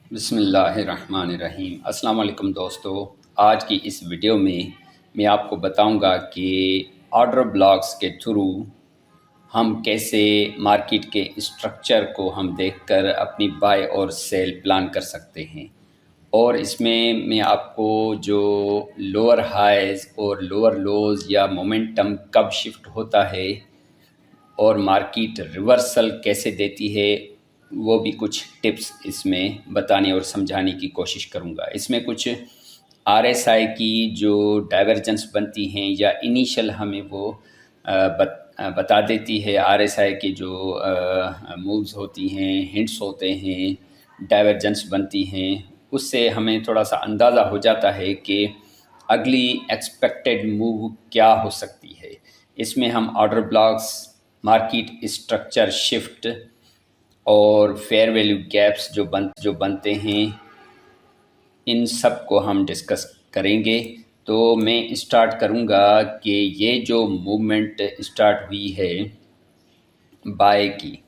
बिस्मिल्लाहिर्रहमानिर्रहीम। अस्सलाम वालेकुम दोस्तों, आज की इस वीडियो में मैं आपको बताऊंगा कि ऑर्डर ब्लॉक्स के थ्रू हम कैसे मार्केट के स्ट्रक्चर को हम देखकर अपनी बाय और सेल प्लान कर सकते हैं। और इसमें मैं आपको जो लोअर हाइज़ और लोअर लोज़ या मोमेंटम कब शिफ्ट होता है और मार्केट रिवर्सल कैसे देती है, वो भी कुछ टिप्स इसमें बताने और समझाने की कोशिश करूँगा। इसमें कुछ आरएसआई की जो डाइवर्जेंस बनती हैं या इनिशियल हमें वो बता देती है। आरएसआई की जो मूव्स होती हैं, हिंट्स होते हैं, डाइवर्जेंस बनती हैं, उससे हमें थोड़ा सा अंदाज़ा हो जाता है कि अगली एक्सपेक्टेड मूव क्या हो सकती है। इसमें हम order blocks, market structure shift और फेयर वैल्यू गैप्स जो बनते हैं, इन सब को हम डिस्कस करेंगे। तो मैं स्टार्ट करूंगा कि ये जो मूवमेंट स्टार्ट हुई है बाय की,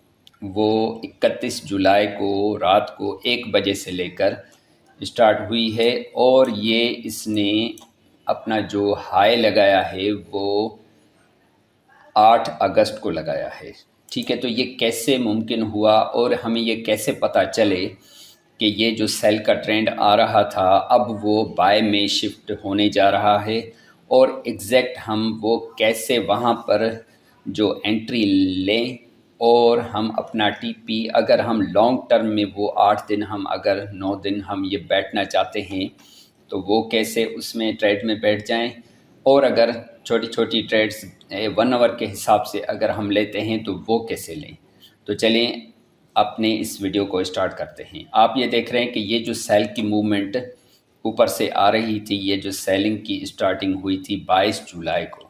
वो 31 जुलाई को रात को 1 बजे से लेकर स्टार्ट हुई है और ये इसने अपना जो हाई लगाया है वो 8 अगस्त को लगाया है। ठीक है, तो ये कैसे मुमकिन हुआ और हमें ये कैसे पता चले कि ये जो सेल का ट्रेंड आ रहा था अब वो बाय में शिफ्ट होने जा रहा है, और एग्जैक्ट हम वो कैसे वहाँ पर जो एंट्री लें और हम अपना टीपी, अगर हम लॉन्ग टर्म में वो 8 दिन, हम अगर 9 दिन हम ये बैठना चाहते हैं तो वो कैसे उसमें ट्रेड में बैठ जाएं, और अगर छोटी छोटी ट्रेड्स 1 आवर के हिसाब से अगर हम लेते हैं तो वो कैसे लें। तो चलें अपने इस वीडियो को स्टार्ट करते हैं। आप ये देख रहे हैं कि ये जो सेल की मूवमेंट ऊपर से आ रही थी, ये जो सेलिंग की स्टार्टिंग हुई थी 22 जुलाई को,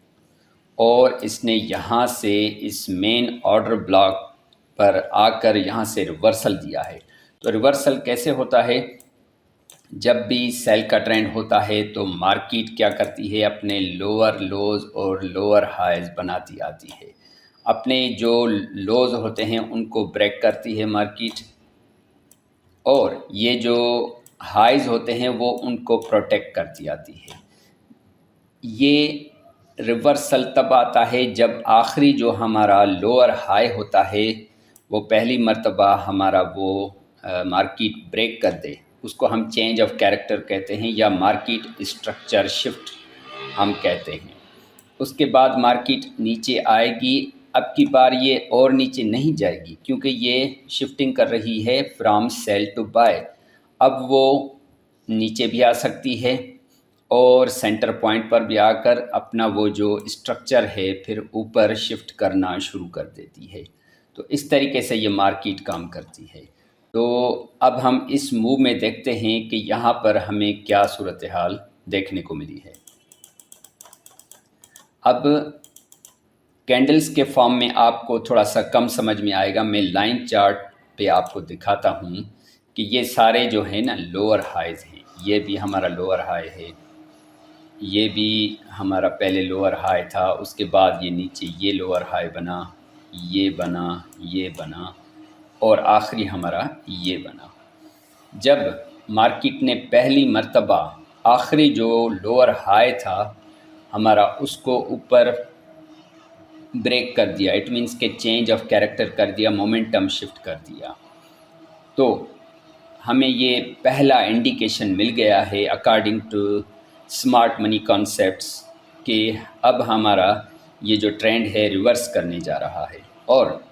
और इसने यहाँ से इस मेन ऑर्डर ब्लॉक पर आकर यहाँ से रिवर्सल दिया है। तो रिवर्सल कैसे होता है? जब भी सेल का ट्रेंड होता है तो मार्केट क्या करती है, अपने लोअर लोज और लोअर हाइज बनाती आती है। अपने जो लोज होते हैं उनको ब्रेक करती है मार्केट, और ये जो हाइज होते हैं वो उनको प्रोटेक्ट करती आती है। ये रिवर्सल तब आता है जब आखिरी जो हमारा लोअर हाई होता है वो पहली मर्तबा हमारा वो मार्केट ब्रेक कर दे। उसको हम चेंज ऑफ कैरेक्टर कहते हैं या मार्केट स्ट्रक्चर शिफ्ट हम कहते हैं। उसके बाद मार्केट नीचे आएगी। अब की बार ये और नीचे नहीं जाएगी क्योंकि ये शिफ्टिंग कर रही है फ्रॉम सेल टू बाय। अब वो नीचे भी आ सकती है और सेंटर पॉइंट पर भी आकर अपना वो जो स्ट्रक्चर है फिर ऊपर शिफ्ट करना शुरू कर देती है। तो इस तरीके से ये मार्केट काम करती है। तो अब हम इस मूव में देखते हैं कि यहाँ पर हमें क्या सूरत हाल देखने को मिली है। अब कैंडल्स के फॉर्म में आपको थोड़ा सा कम समझ में आएगा। मैं लाइन चार्ट पे आपको दिखाता हूँ कि ये सारे जो है ना लोअर हाइज हैं। ये भी हमारा लोअर हाई है, ये भी हमारा पहले लोअर हाई था, उसके बाद ये नीचे ये लोअर हाई बना, ये बना, ये बना, और आखिरी हमारा ये बना। जब मार्केट ने पहली मर्तबा आखिरी जो लोअर हाई था हमारा उसको ऊपर ब्रेक कर दिया, इट मीन्स के चेंज ऑफ कैरेक्टर कर दिया, मोमेंटम शिफ्ट कर दिया, तो हमें ये पहला इंडिकेशन मिल गया है according to smart money concepts कि अब हमारा ये जो ट्रेंड है रिवर्स करने जा रहा है। और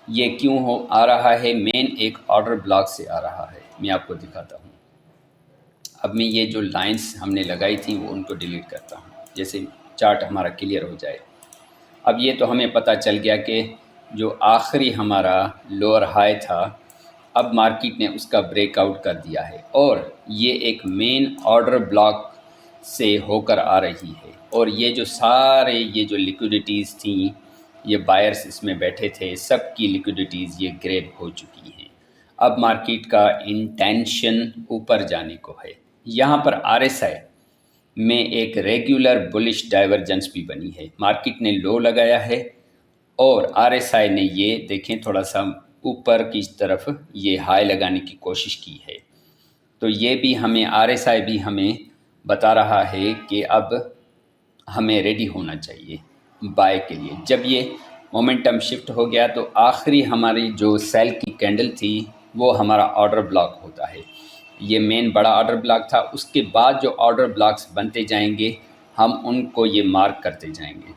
ये क्यों हो आ रहा है? मेन एक ऑर्डर ब्लॉक से आ रहा है। मैं आपको दिखाता हूँ। अब मैं ये जो लाइंस हमने लगाई थी वो उनको डिलीट करता हूँ, जैसे चार्ट हमारा क्लियर हो जाए। अब ये तो हमें पता चल गया कि जो आखिरी हमारा लोअर हाई था अब मार्केट ने उसका ब्रेकआउट कर दिया है, और ये एक मेन ऑर्डर ब्लॉक से होकर आ रही है। और ये जो सारे ये जो लिक्विडिटीज़ थी, ये बायर्स इसमें बैठे थे, सब की लिक्विडिटीज़ ये ग्रैब हो चुकी हैं। अब मार्केट का इंटेंशन ऊपर जाने को है। यहाँ पर आरएसआई में एक रेगुलर बुलिश डाइवर्जेंस भी बनी है। मार्केट ने लो लगाया है और आरएसआई ने ये देखें थोड़ा सा ऊपर की तरफ ये हाई लगाने की कोशिश की है। तो ये भी हमें आरएसआई भी हमें बता रहा है कि अब हमें रेडी होना चाहिए बाय के लिए। जब ये मोमेंटम शिफ्ट हो गया तो आखिरी हमारी जो सेल की कैंडल थी वो हमारा ऑर्डर ब्लॉक होता है। ये मेन बड़ा ऑर्डर ब्लॉक था। उसके बाद जो ऑर्डर ब्लॉक्स बनते जाएंगे हम उनको ये मार्क करते जाएंगे।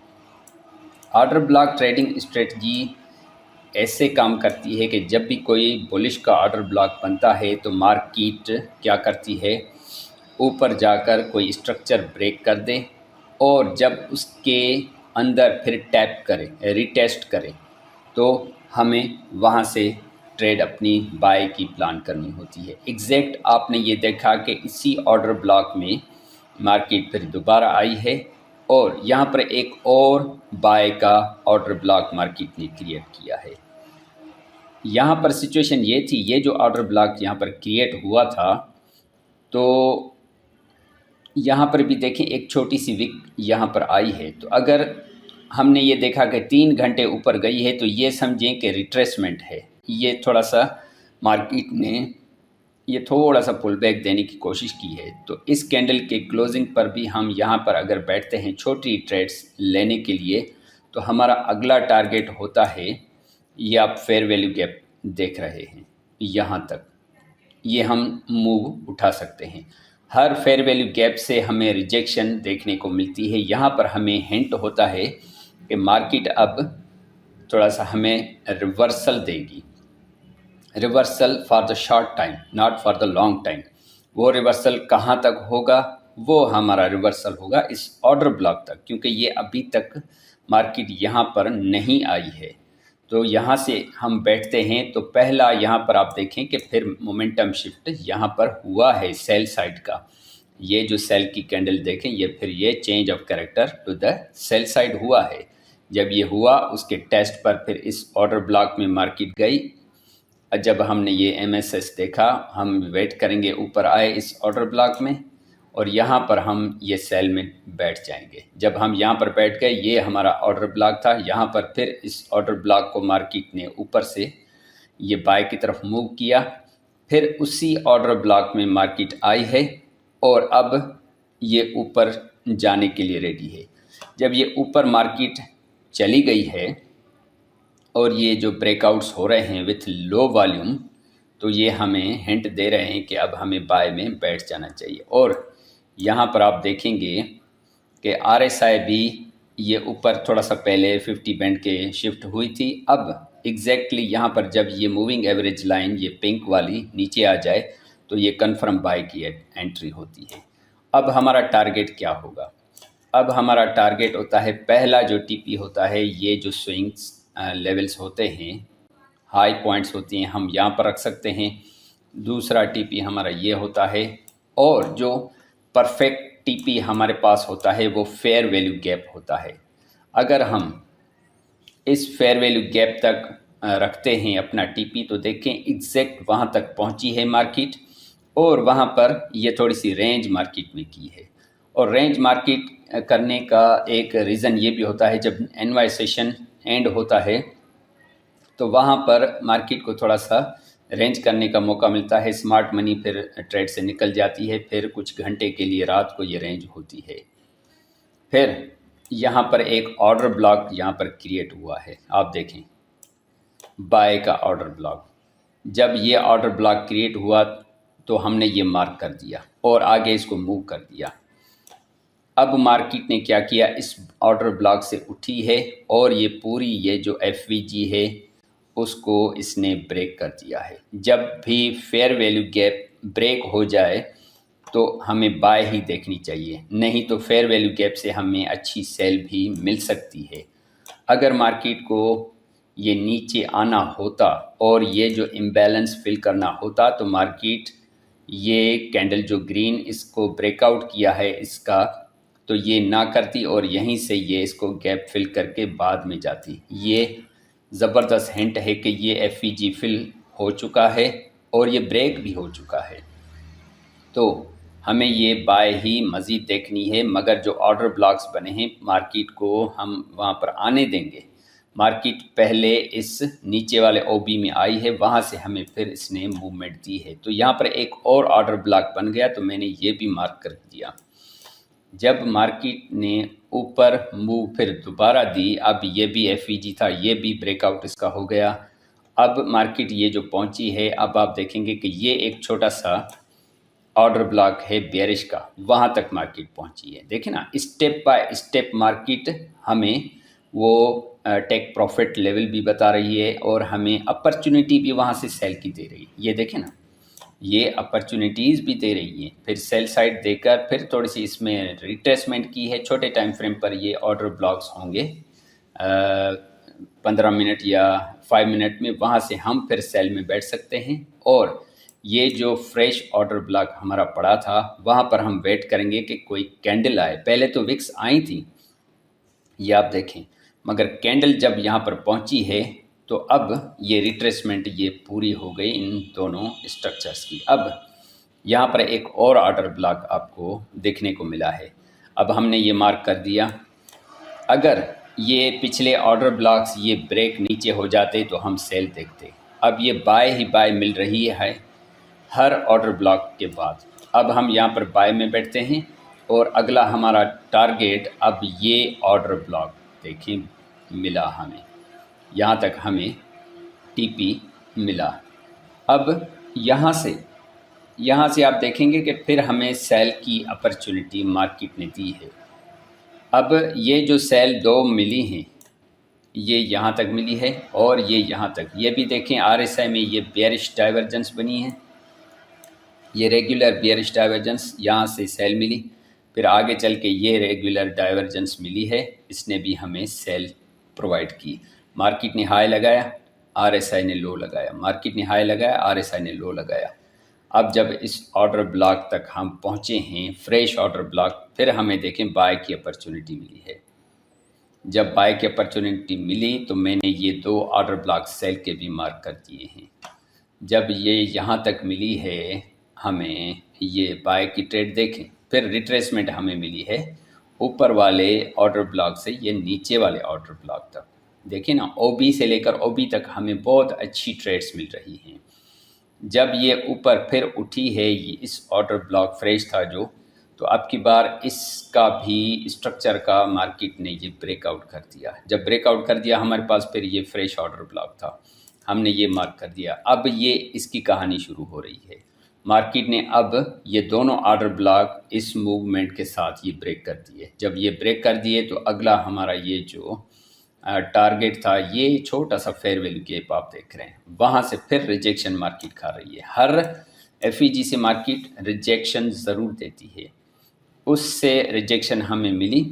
ऑर्डर ब्लॉक ट्रेडिंग स्ट्रेटजी ऐसे काम करती है कि जब भी कोई बुलिश का ऑर्डर ब्लॉक बनता है तो मार्केट क्या करती है, ऊपर जाकर कोई स्ट्रक्चर ब्रेक कर दे और जब उसके अंदर फिर टैप करे, रीटेस्ट करे, तो हमें वहाँ से ट्रेड अपनी बाय की प्लान करनी होती है। एग्जैक्ट आपने ये देखा कि इसी ऑर्डर ब्लॉक में मार्केट फिर दोबारा आई है और यहाँ पर एक और बाय का ऑर्डर ब्लॉक मार्केट ने क्रिएट किया है। यहाँ पर सिचुएशन ये थी, ये जो ऑर्डर ब्लॉक यहाँ पर क्रिएट हुआ था तो यहाँ पर भी देखें एक छोटी सी विक यहाँ पर आई है। तो अगर हमने ये देखा कि 3 घंटे ऊपर गई है तो ये समझें कि रिट्रेसमेंट है। ये थोड़ा सा मार्केट ने ये थोड़ा सा पुल बैक देने की कोशिश की है। तो इस कैंडल के क्लोजिंग पर भी हम यहाँ पर अगर बैठते हैं छोटी ट्रेड्स लेने के लिए तो हमारा अगला टारगेट होता है, ये आप फेयर वैल्यू गैप देख रहे हैं, यहाँ तक ये हम मूव उठा सकते हैं। हर फेयर वैल्यू गैप से हमें रिजेक्शन देखने को मिलती है। यहाँ पर हमें हिंट होता है कि मार्केट अब थोड़ा सा हमें रिवर्सल देगी। Reversal for the short time, not for the long time. वो रिवर्सल कहाँ तक होगा, वो हमारा रिवर्सल होगा इस ऑर्डर ब्लॉक तक, क्योंकि ये अभी तक मार्केट यहाँ पर नहीं आई है। तो यहाँ से हम बैठते हैं तो पहला यहाँ पर आप देखें कि फिर मोमेंटम शिफ्ट यहाँ पर हुआ है सेल साइड का। ये जो सेल की कैंडल देखें, ये फिर ये change of character to the sell side हुआ है। जब ये हुआ उसके टेस्ट पर फिर इस ऑर्डर ब्लॉक में मार्केट गई। जब हमने ये एमएसएस देखा, हम वेट करेंगे ऊपर आए इस ऑर्डर ब्लॉक में और यहाँ पर हम ये सेल में बैठ जाएंगे। जब हम यहाँ पर बैठ गए, ये हमारा ऑर्डर ब्लॉक था। यहाँ पर फिर इस ऑर्डर ब्लॉक को मार्केट ने ऊपर से ये बाय की तरफ मूव किया। फिर उसी ऑर्डर ब्लॉक में मार्केट आई है और अब ये ऊपर जाने के लिए रेडी है। जब ये ऊपर मार्केट चली गई है और ये जो ब्रेकआउट्स हो रहे हैं विथ लो वॉल्यूम, तो ये हमें हिंट दे रहे हैं कि अब हमें बाय में बैठ जाना चाहिए। और यहाँ पर आप देखेंगे कि आरएसआई भी ये ऊपर थोड़ा सा पहले 50 बैंड के शिफ्ट हुई थी। अब एग्जैक्टली यहाँ पर जब ये मूविंग एवरेज लाइन ये पिंक वाली नीचे आ जाए तो ये कन्फर्म बाय की एंट्री होती है। अब हमारा टारगेट क्या होगा? अब हमारा टारगेट होता है, पहला जो टीपी होता है, ये जो स्विंग्स लेवल्स होते हैं, हाई पॉइंट्स होती हैं, हम यहाँ पर रख सकते हैं। दूसरा टीपी हमारा ये होता है और जो परफेक्ट टीपी हमारे पास होता है वो फेयर वैल्यू गैप होता है। अगर हम इस फेयर वैल्यू गैप तक रखते हैं अपना टीपी तो देखें एग्जैक्ट वहाँ तक पहुँची है मार्केट और वहाँ पर ये थोड़ी सी रेंज मार्केट में की है। और रेंज मार्केट करने का एक रीज़न ये भी होता है, जब एनवाई सेशन एंड होता है तो वहाँ पर मार्केट को थोड़ा सा रेंज करने का मौका मिलता है। स्मार्ट मनी फिर ट्रेड से निकल जाती है, फिर कुछ घंटे के लिए रात को ये रेंज होती है। फिर यहाँ पर एक ऑर्डर ब्लॉक यहाँ पर क्रिएट हुआ है, आप देखें बाय का ऑर्डर ब्लॉक। जब ये ऑर्डर ब्लॉक क्रिएट हुआ तो हमने ये मार्क कर दिया और आगे इसको मूव कर दिया। अब मार्केट ने क्या किया, इस ऑर्डर ब्लॉक से उठी है और ये पूरी ये जो एफवीजी है उसको इसने ब्रेक कर दिया है। जब भी फेयर वैल्यू गैप ब्रेक हो जाए तो हमें बाय ही देखनी चाहिए, नहीं तो फेयर वैल्यू गैप से हमें अच्छी सेल भी मिल सकती है। अगर मार्केट को ये नीचे आना होता और ये जो इम्बैलेंस फिल करना होता तो मार्केट ये कैंडल जो ग्रीन इसको ब्रेकआउट किया है इसका, तो ये ना करती और यहीं से ये इसको गैप फिल करके बाद में जाती। ये ज़बरदस्त हिंट है कि ये एफईजी फिल हो चुका है और ये ब्रेक भी हो चुका है। तो हमें ये बाय ही मज़ीद देखनी है, मगर जो ऑर्डर ब्लॉक्स बने हैं मार्केट को हम वहाँ पर आने देंगे। मार्केट पहले इस नीचे वाले ओबी में आई है, वहाँ से हमें फिर इसने मूवमेंट दी है। तो यहाँ पर एक और ऑर्डर ब्लॉक बन गया, तो मैंने ये भी मार्क कर दिया। जब मार्केट ने ऊपर मूव फिर दोबारा दी, अब ये भी एफईजी था, ये भी ब्रेकआउट इसका हो गया। अब मार्केट ये जो पहुंची है, अब आप देखेंगे कि ये एक छोटा सा ऑर्डर ब्लॉक है बेयरिश का, वहाँ तक मार्केट पहुंची है। देखें ना, स्टेप बाय स्टेप मार्केट हमें वो टेक प्रॉफिट लेवल भी बता रही है और हमें अपॉर्चुनिटी भी वहाँ से सेल की दे रही है। ये देखें ना, ये अपॉर्चुनिटीज़ भी दे रही हैं। फिर सेल साइड देकर फिर थोड़ी सी इसमें रिट्रेसमेंट की है। छोटे टाइम फ्रेम पर ये ऑर्डर ब्लॉक्स होंगे 15 मिनट या 5 मिनट में, वहाँ से हम फिर सेल में बैठ सकते हैं। और ये जो फ्रेश ऑर्डर ब्लॉक हमारा पड़ा था, वहाँ पर हम वेट करेंगे कि कोई कैंडल आए। पहले तो विक्स आई थी, ये आप देखें, मगर कैंडल जब यहाँ पर पहुँची है तो अब ये रिट्रेसमेंट ये पूरी हो गई इन दोनों स्ट्रक्चर्स की। अब यहाँ पर एक और ऑर्डर ब्लॉक आपको देखने को मिला है। अब हमने ये मार्क कर दिया। अगर ये पिछले ऑर्डर ब्लॉक्स ये ब्रेक नीचे हो जाते तो हम सेल देखते। अब ये बाय ही बाय मिल रही है हर ऑर्डर ब्लॉक के बाद। अब हम यहाँ पर बाय में बैठते हैं और अगला हमारा टारगेट, अब ये ऑर्डर ब्लॉक देखिए मिला हमें, यहाँ तक हमें टीपी मिला। अब यहाँ से आप देखेंगे कि फिर हमें सेल की अपॉर्चुनिटी मार्केट ने दी है। अब ये जो सेल दो मिली हैं, ये यहाँ तक मिली है और ये यहाँ तक। ये भी देखें आरएसआई में ये बेयरिश डाइवर्जेंस बनी है, ये रेगुलर बेयरिश डाइवर्जेंस, यहाँ से सेल मिली। फिर आगे चल के ये रेगुलर डाइवर्जेंस मिली है, इसने भी हमें सेल प्रोवाइड की। मार्केट ने हाई लगाया, आरएसआई ने लो लगाया, मार्केट ने हाई लगाया, आरएसआई ने लो लगाया। अब जब इस ऑर्डर ब्लॉक तक हम पहुँचे हैं, फ्रेश ऑर्डर ब्लॉक, फिर हमें देखें बाय की अपॉर्चुनिटी मिली है। जब बाय की अपॉर्चुनिटी मिली तो मैंने ये दो ऑर्डर ब्लॉक सेल के भी मार्क कर दिए हैं। जब ये यहाँ तक मिली है हमें ये बाय की ट्रेड देखें, फिर रिट्रेसमेंट हमें मिली है ऊपर वाले ऑर्डर ब्लॉक से ये नीचे वाले ऑर्डर ब्लॉक तक। देखिए ना, ओबी से लेकर ओबी तक हमें बहुत अच्छी ट्रेड्स मिल रही हैं। जब ये ऊपर फिर उठी है, ये इस ऑर्डर ब्लॉक फ्रेश था जो, तो अब की बार इसका भी स्ट्रक्चर का मार्केट ने ये ब्रेकआउट कर दिया। जब ब्रेकआउट कर दिया हमारे पास फिर ये फ्रेश ऑर्डर ब्लॉक था, हमने ये मार्क कर दिया। अब ये इसकी कहानी शुरू हो रही है। मार्केट ने अब ये दोनों ऑर्डर ब्लॉक इस मूवमेंट के साथ ये ब्रेक कर दिए। जब ये ब्रेक कर दिए तो अगला हमारा ये जो टारगेट था, ये छोटा सा फेयर वैल्यू गैप आप देख रहे हैं, वहाँ से फिर रिजेक्शन मार्केट खा रही है। हर एफईजी से मार्केट रिजेक्शन ज़रूर देती है, उससे रिजेक्शन हमें मिली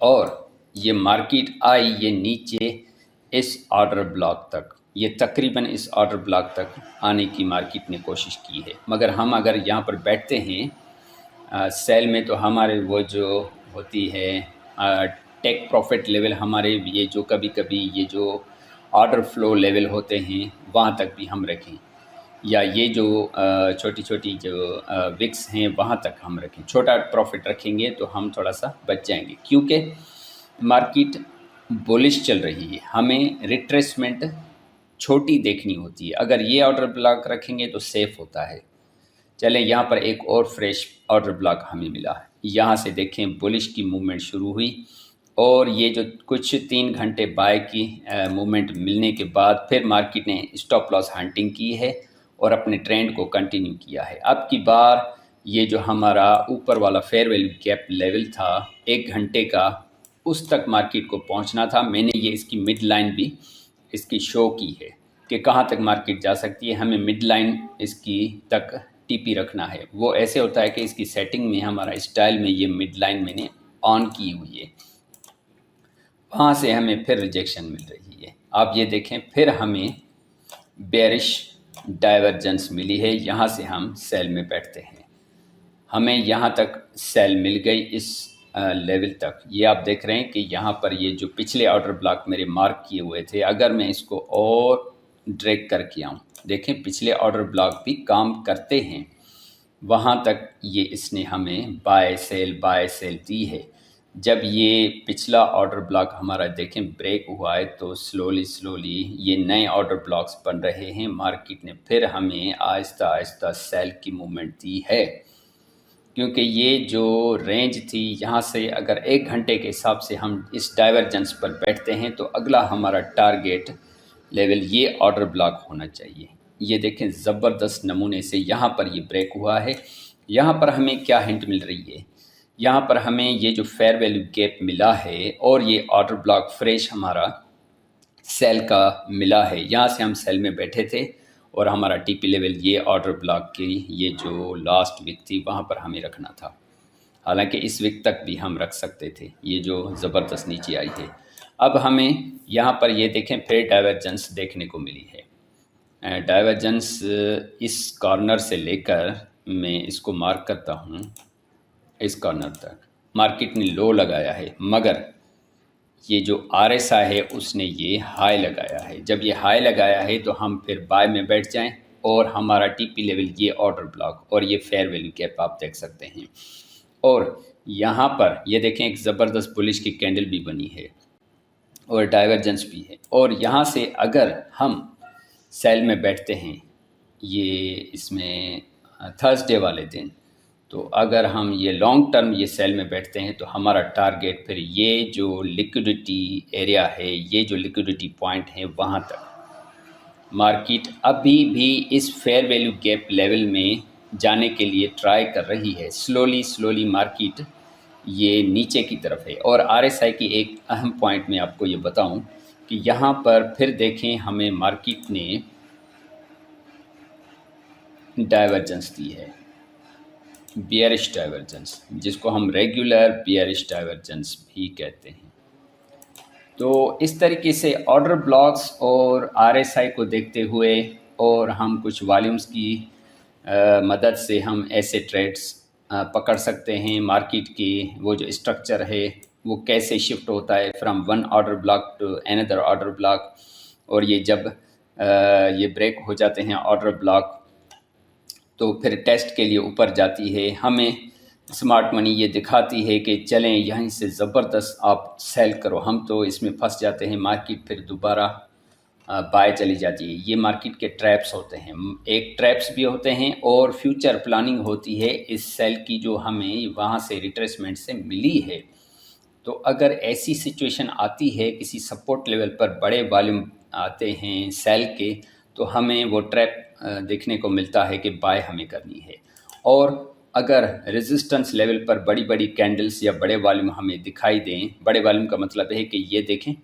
और ये मार्केट आई ये नीचे इस ऑर्डर ब्लॉक तक, ये तकरीबन इस ऑर्डर ब्लॉक तक आने की मार्केट ने कोशिश की है। मगर हम अगर यहाँ पर बैठते हैं सेल में, तो हमारे वो जो होती है टेक प्रॉफिट लेवल, हमारे ये जो कभी कभी ये जो ऑर्डर फ्लो लेवल होते हैं वहाँ तक भी हम रखें, या ये जो छोटी छोटी जो विक्स हैं वहाँ तक हम रखें। छोटा प्रॉफिट रखेंगे तो हम थोड़ा सा बच जाएंगे, क्योंकि मार्केट बुलिश चल रही है। हमें रिट्रेसमेंट छोटी देखनी होती है। अगर ये ऑर्डर ब्लॉक रखेंगे तो सेफ़ होता है। चलें, यहाँ पर एक और फ्रेश ऑर्डर ब्लॉक हमें मिला है। यहाँ से देखें बुलिश की मूवमेंट शुरू हुई और ये जो कुछ 3 घंटे बाय की मूवमेंट मिलने के बाद फिर मार्केट ने स्टॉप लॉस हंटिंग की है और अपने ट्रेंड को कंटिन्यू किया है। अब की बार ये जो हमारा ऊपर वाला फेयर वैल्यू गैप लेवल था 1 घंटे का, उस तक मार्केट को पहुंचना था। मैंने ये इसकी मिड लाइन भी इसकी शो की है कि कहाँ तक मार्केट जा सकती है। हमें मिड लाइन इसकी तक टीपी रखना है। वो ऐसे होता है कि इसकी सेटिंग में हमारा स्टाइल में ये मिड लाइन मैंने ऑन की हुई है, वहाँ से हमें फिर रिजेक्शन मिल रही है। आप ये देखें, फिर हमें बेरिश डाइवर्जेंस मिली है, यहाँ से हम सेल में बैठते हैं। हमें यहाँ तक सेल मिल गई इस लेवल तक। ये आप देख रहे हैं कि यहाँ पर ये जो पिछले ऑर्डर ब्लॉक मेरे मार्क किए हुए थे, अगर मैं इसको और ड्रैग करके आऊँ, देखें पिछले ऑर्डर ब्लॉक भी काम करते हैं, वहाँ तक ये इसने हमें बाय सेल दी है। जब ये पिछला ऑर्डर ब्लॉक हमारा देखें ब्रेक हुआ है तो स्लोली ये नए ऑर्डर ब्लॉक्स बन रहे हैं। मार्केट ने फिर हमें आहिस्ता आहिस्ता सेल की मूवमेंट दी है, क्योंकि ये जो रेंज थी यहाँ से अगर 1 घंटे के हिसाब से हम इस डाइवर्जेंस पर बैठते हैं तो अगला हमारा टारगेट लेवल ये ऑर्डर ब्लॉक होना चाहिए। ये देखें ज़बरदस्त नमूने से यहाँ पर ये ब्रेक हुआ है। यहाँ पर हमें क्या हिंट मिल रही है, यहाँ पर हमें ये जो फेयर वैल्यू गैप मिला है और ये ऑर्डर ब्लॉक फ्रेश हमारा सेल का मिला है। यहाँ से हम सेल में बैठे थे और हमारा टीपी लेवल ये ऑर्डर ब्लॉक की ये जो लास्ट वीक थी वहाँ पर हमें रखना था। हालांकि इस वीक तक भी हम रख सकते थे, ये जो ज़बरदस्त नीचे आई है। अब हमें यहाँ पर ये देखें फिर डाइवर्जेंस देखने को मिली है। डाइवर्जेंस इस कॉर्नर से लेकर मैं इसको मार्क करता हूँ, इस कॉर्नर तक मार्केट ने लो लगाया है, मगर ये जो RSI है उसने ये हाई लगाया है। जब ये हाई लगाया है तो हम फिर बाय में बैठ जाएं और हमारा टीपी लेवल ये ऑर्डर ब्लॉक और ये फेयर वैल्यू गैप आप देख सकते हैं। और यहाँ पर ये देखें एक ज़बरदस्त बुलिश की कैंडल भी बनी है और डाइवर्जेंस भी है। और यहाँ से अगर हम सेल में बैठते हैं ये इसमें थर्सडे वाले दिन, तो अगर हम ये लॉन्ग टर्म ये सेल में बैठते हैं तो हमारा टारगेट फिर ये जो लिक्विडिटी एरिया है, ये जो लिक्विडिटी पॉइंट है वहाँ तक। मार्केट अभी भी इस फेयर वैल्यू गैप लेवल में जाने के लिए ट्राई कर रही है। स्लोली मार्केट ये नीचे की तरफ है। और RSI की एक अहम पॉइंट मैं आपको ये बताऊं कि यहाँ पर फिर देखें हमें मार्केट ने डाइवर्जेंस दी है, बियरिश डाइवर्जेंस, जिसको हम रेगुलर बियरिश डाइवर्जेंस भी कहते हैं। तो इस तरीके से ऑर्डर ब्लॉक्स और RSI को देखते हुए और हम कुछ वॉल्यूम्स की मदद से हम ऐसे ट्रेड्स पकड़ सकते हैं। मार्केट की वो जो स्ट्रक्चर है वो कैसे शिफ्ट होता है from one order block to another order block, और ये जब ये ब्रेक हो जाते हैं ऑर्डर ब्लॉक तो फिर टेस्ट के लिए ऊपर जाती है। हमें स्मार्ट मनी ये दिखाती है कि चलें यहीं से ज़बरदस्त आप सेल करो। हम तो इसमें फंस जाते हैं, मार्केट फिर दोबारा बाय चली जाती है। ये मार्केट के ट्रैप्स होते हैं, एक ट्रैप्स भी होते हैं और फ्यूचर प्लानिंग होती है इस सेल की जो हमें वहाँ से रिट्रेसमेंट से मिली है। तो अगर ऐसी सिचुएशन आती है, किसी सपोर्ट लेवल पर बड़े वॉल्यूम आते हैं सेल के, तो हमें वो ट्रैप देखने को मिलता है कि बाय हमें करनी है। और अगर रेजिस्टेंस लेवल पर बड़ी बड़ी कैंडल्स या बड़े वॉल्यूम हमें दिखाई दें, बड़े वॉल्यूम का मतलब है कि ये देखें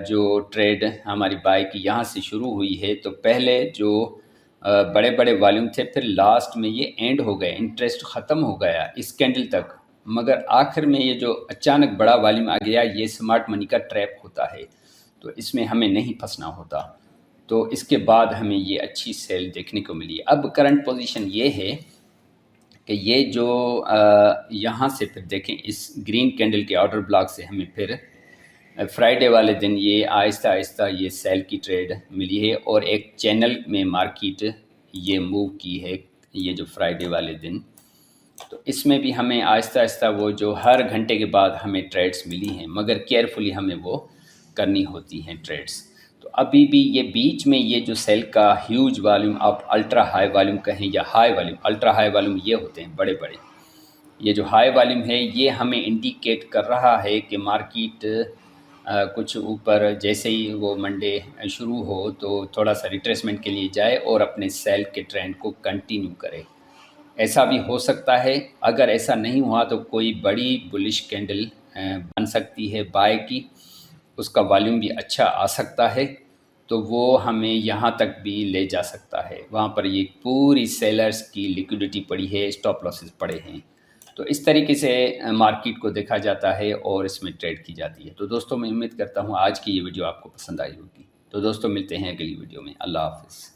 जो ट्रेड हमारी बाय की यहाँ से शुरू हुई है, तो पहले जो बड़े बड़े वॉल्यूम थे फिर लास्ट में ये एंड हो गए, इंटरेस्ट ख़त्म हो गया इस कैंडल तक, मगर आखिर में ये जो अचानक बड़ा वॉल्यूम आ गया, ये स्मार्ट मनी का ट्रैप होता है। तो इसमें हमें नहीं फंसना होता। तो इसके बाद हमें ये अच्छी सेल देखने को मिली। अब करंट पोजीशन ये है कि ये जो यहाँ से फिर देखें इस ग्रीन कैंडल के ऑर्डर ब्लॉक से हमें फिर फ्राइडे वाले दिन ये आहिस्ता आहिस्ता ये सेल की ट्रेड मिली है और एक चैनल में मार्केट ये मूव की है ये जो फ्राइडे वाले दिन। तो इसमें भी हमें आहिस्ता आहिस्ता वो जो हर घंटे के बाद हमें ट्रेड्स मिली हैं, मगर केयरफुली हमें वो करनी होती हैं ट्रेड्स। तो अभी भी ये बीच में ये जो सेल का ह्यूज वॉल्यूम, आप अल्ट्रा हाई वॉल्यूम कहें या high volume, ultra high volume ये होते हैं बड़े बड़े, ये जो हाई वॉल्यूम है ये हमें इंडिकेट कर रहा है कि मार्केट कुछ ऊपर जैसे ही वो मंडे शुरू हो तो थोड़ा सा रिट्रेसमेंट के लिए जाए और अपने सेल के ट्रेंड को कंटिन्यू करे। ऐसा भी हो सकता है। अगर ऐसा नहीं हुआ तो कोई बड़ी बुलिश कैंडल बन सकती है बाय की, उसका वॉल्यूम भी अच्छा आ सकता है, तो वो हमें यहाँ तक भी ले जा सकता है। वहाँ पर ये पूरी सेलर्स की लिक्विडिटी पड़ी है, स्टॉप लॉसेस पड़े हैं। तो इस तरीके से मार्केट को देखा जाता है और इसमें ट्रेड की जाती है। तो दोस्तों मैं उम्मीद करता हूँ आज की ये वीडियो आपको पसंद आई होगी। तो दोस्तों मिलते हैं अगली वीडियो में। अल्लाह हाफ़िज़।